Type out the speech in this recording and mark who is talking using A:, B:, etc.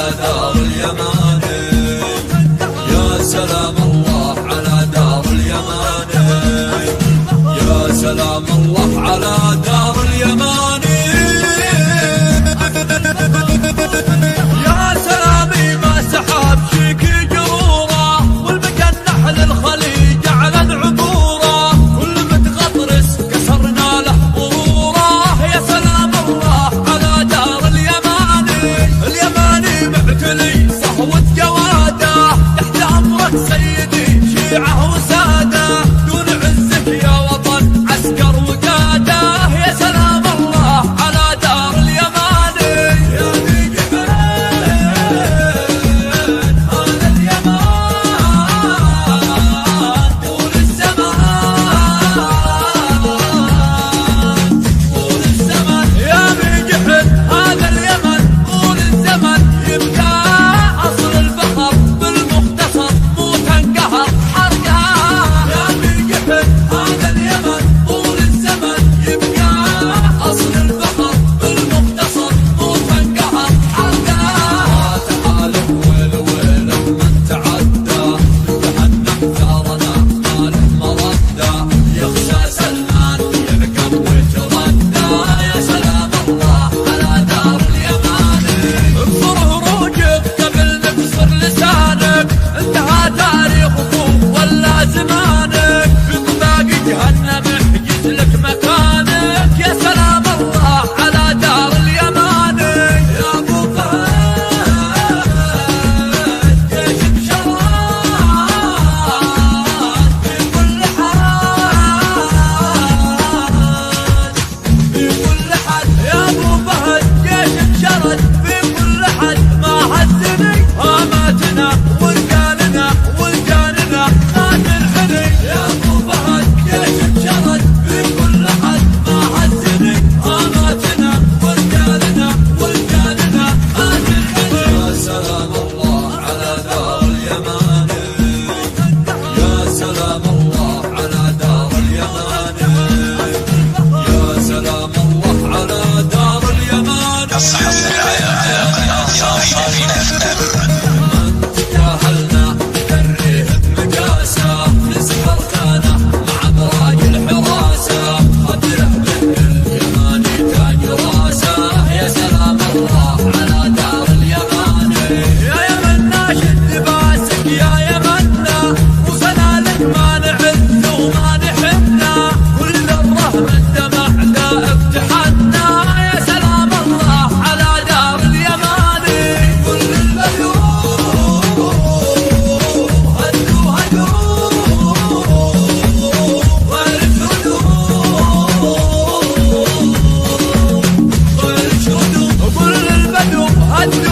A: على دار اليمان. يا سلام الله على دار اليمان. يا سلام الله على دار اليمان. يا سلامي ما سحب شيكي جروره، والمكان نحل الخليج على عبوره، كل متغطرس كسرنا له غروره. يا سلام الله على دار اليماني. اليماني معتلي صهوة جواده، تحت امرك سيدي شيعه وساده، دون عزك يا وطن عسكر وقاده. يا سلام الله على دار اليماني. يا بيجبل هذا اليمان طول الزمان، طول الزمان. يا بيجبل هذا اليمن طول الزمن، يبقى اصل البحر بالمختصر مو تنقهر حرقه. يا بيجبل هذا اليمن طول الزمن، يبقى اصل البحر بالمختصر مو تنقهر حرقه. تعالوا ويل ويل من تعدى، جهنم ثارنا ما له مرده، يخشى سلمان يعقب ويتردى. يا سلام الله على دار اليمان. اكسر هروجك قبل نكسر لسانك، انتهى تاريخك ولا زمانك، في طباق جهنم احجز لك مكانك. يا سلام الله على دار اليمان. يا ابو فهد جيشك شراد في كل حال، في كل حد. يا ابو فهد جيشك شرد في كل حد، ما هزني هاماتنا ورجالنا ورجالنا ما تنحني. يا ابو فهد جيشك شرد في كل حد، ما هزني هاماتنا ورجالنا ورجالنا ما تنحني. يا سلام الله على دار اليمان. يا سلام الله على دار اليمان. يا سلام الله على دار اليمان. من تجاهلنا نكريه بمقاسه، نسحر خانه مع براي الحراسه، خدره باليماني تاج راسه. يا سلام الله على دار اليمان. يا يمنا شد باسك يا يمنا، وصلنا لك ما نعز وما نحنا، كل الرهب الدمع لا افتحنا. يا سلام الله على دار اليمان. كل البيوت هدوا هدوا وارشدوا، وارشدوا كل البدو هدوا